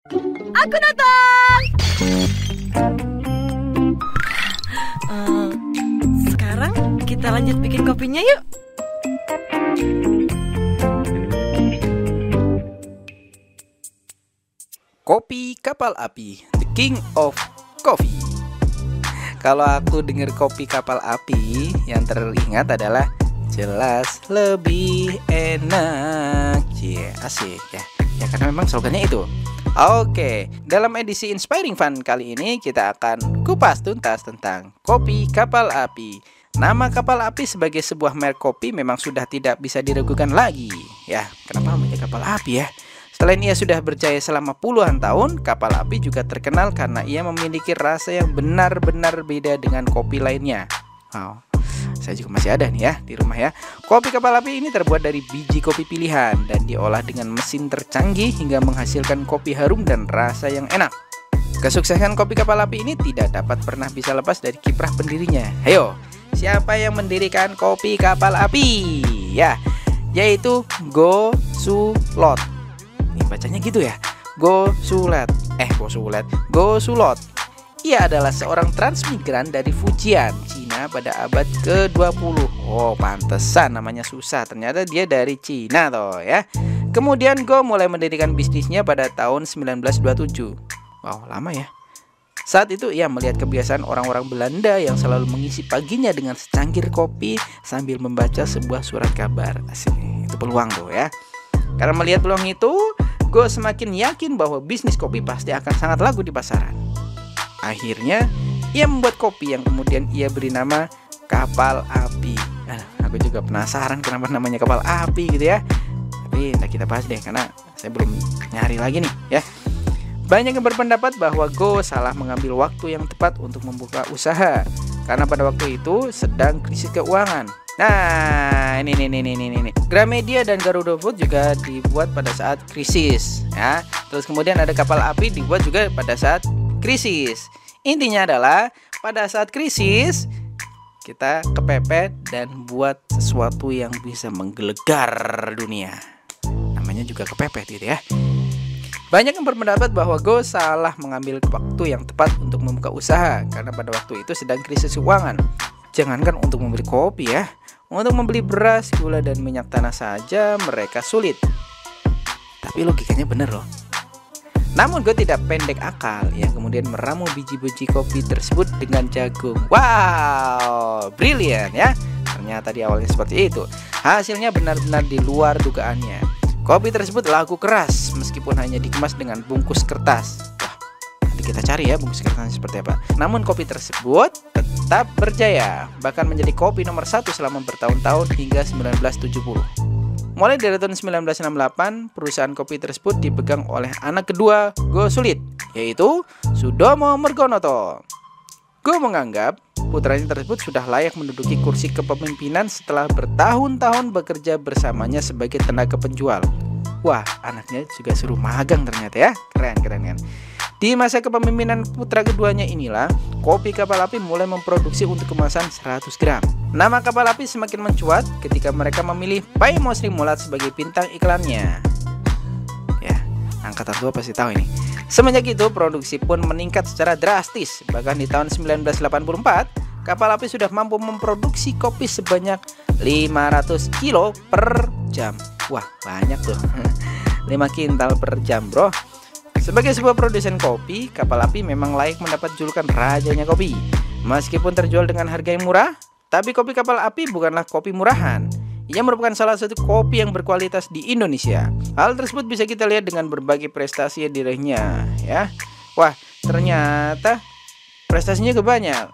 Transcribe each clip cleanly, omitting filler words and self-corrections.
Aku datang. Sekarang kita lanjut bikin kopinya yuk. Kopi kapal api, the king of coffee. Kalau aku dengar kopi kapal api, yang teringat adalah jelas lebih enak. Asik ya. Ya karena memang slogannya itu. Oke, dalam edisi Inspiring Fun kali ini kita akan kupas tuntas tentang kopi kapal api. Nama kapal api sebagai sebuah merek kopi memang sudah tidak bisa diragukan lagi. Ya, kenapa namanya kapal api ya? Selain ia sudah berjaya selama puluhan tahun, kapal api juga terkenal karena ia memiliki rasa yang benar-benar beda dengan kopi lainnya. Wow, saya juga masih ada nih ya di rumah ya. Kopi kapal api ini terbuat dari biji kopi pilihan dan diolah dengan mesin tercanggih hingga menghasilkan kopi harum dan rasa yang enak. Kesuksesan kopi kapal api ini tidak dapat pernah bisa lepas dari kiprah pendirinya. Ayo, siapa yang mendirikan kopi kapal api? Ya, yaitu Go Sulot. Ini bacanya gitu ya. Go Sulot. Ia adalah seorang transmigran dari Fujian, Cina pada abad ke-20. Oh, pantesan namanya susah. Ternyata dia dari Cina toh ya. Kemudian Go mulai mendirikan bisnisnya pada tahun 1927. Wow, lama ya. Saat itu ia melihat kebiasaan orang-orang Belanda yang selalu mengisi paginya dengan secangkir kopi sambil membaca sebuah surat kabar. Asik, itu peluang tuh ya. Karena melihat peluang itu, Go semakin yakin bahwa bisnis kopi pasti akan sangat laku di pasaran. Akhirnya, ia membuat kopi yang kemudian ia beri nama kapal api. Aku juga penasaran kenapa namanya kapal api gitu ya. Tapi nanti kita bahas deh karena saya belum nyari lagi nih ya. Banyak yang berpendapat bahwa Go salah mengambil waktu yang tepat untuk membuka usaha karena pada waktu itu sedang krisis keuangan. Nah, ini. Gramedia dan Garuda Food juga dibuat pada saat krisis ya. Terus kemudian ada kapal api dibuat juga pada saat krisis. Intinya adalah pada saat krisis kita kepepet dan buat sesuatu yang bisa menggelegar dunia. Namanya juga kepepet gitu ya. Banyak yang berpendapat bahwa Go salah mengambil waktu yang tepat untuk membuka usaha karena pada waktu itu sedang krisis keuangan. Jangankan untuk membeli kopi ya, untuk membeli beras, gula, dan minyak tanah saja mereka sulit. Tapi logikanya bener loh. Namun Go tidak pendek akal yang kemudian meramu biji-biji kopi tersebut dengan jagung. Wow, brilian ya. Ternyata di awalnya seperti itu. Hasilnya benar-benar di luar dugaannya. Kopi tersebut laku keras meskipun hanya dikemas dengan bungkus kertas. Wah, nanti kita cari ya bungkus kertasnya seperti apa. Namun kopi tersebut tetap berjaya, bahkan menjadi kopi nomor 1 selama bertahun-tahun hingga 1970. Mulai dari tahun 1968, perusahaan kopi tersebut dipegang oleh anak kedua Go Sulit, yaitu Sudomo Mergonoto. Go menganggap putranya tersebut sudah layak menduduki kursi kepemimpinan setelah bertahun-tahun bekerja bersamanya sebagai tenaga penjual. Wah, anaknya juga suruh magang ternyata ya. Keren kan. Di masa kepemimpinan putra keduanya inilah, kopi kapal api mulai memproduksi untuk kemasan 100 gram. Nama kapal api semakin mencuat ketika mereka memilih Pai Mo Srimulat sebagai bintang iklannya. Ya, angkatan tua pasti tahu ini. Semenjak itu, produksi pun meningkat secara drastis. Bahkan di tahun 1984, kapal api sudah mampu memproduksi kopi sebanyak 500 kilo per jam. Wah, banyak tuh. 5 kintal per jam, bro. Sebagai sebuah produsen kopi, kapal api memang layak mendapat julukan rajanya kopi. Meskipun terjual dengan harga yang murah, tapi kopi kapal api bukanlah kopi murahan. Ia merupakan salah satu kopi yang berkualitas di Indonesia. Hal tersebut bisa kita lihat dengan berbagai prestasi yang diraihnya ya. Wah, ternyata prestasinya juga banyak.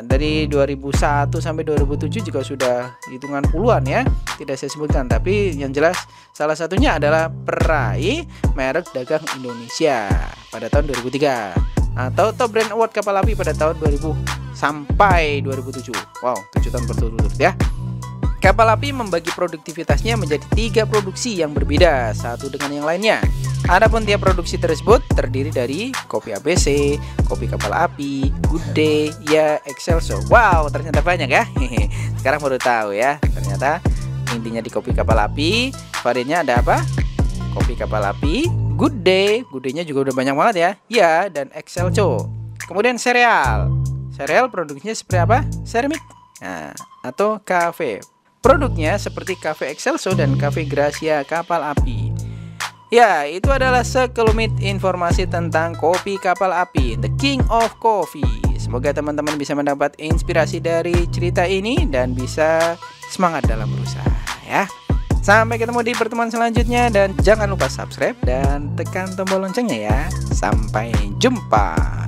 Dari 2001 sampai 2007 juga sudah hitungan puluhan ya. Tidak saya sebutkan, tapi yang jelas salah satunya adalah peraih merek dagang Indonesia pada tahun 2003 atau Top Brand Award Kapal Api pada tahun 2000 sampai 2007. Wow, 7 tahun berturut-turut ya. Kapal api membagi produktivitasnya menjadi 3 produksi yang berbeda satu dengan yang lainnya. Adapun tiap produksi tersebut terdiri dari kopi ABC, kopi kapal api, Good Day, ya Excelso. Wow, ternyata banyak ya. Sekarang baru tahu ya. Ternyata intinya di kopi kapal api variannya ada apa? Kopi kapal api, Good Day, Good Day-nya juga udah banyak banget ya. Ya, dan Excelco. Kemudian sereal. Sereal produknya seperti apa? Ceramic. Nah, atau cafe. Produknya seperti Cafe Excelso dan Cafe Gracia kapal api. Ya, itu adalah sekelumit informasi tentang kopi kapal api, The King of Coffee. Semoga teman-teman bisa mendapat inspirasi dari cerita ini dan bisa semangat dalam berusaha ya. Sampai ketemu di pertemuan selanjutnya dan jangan lupa subscribe dan tekan tombol loncengnya ya. Sampai jumpa.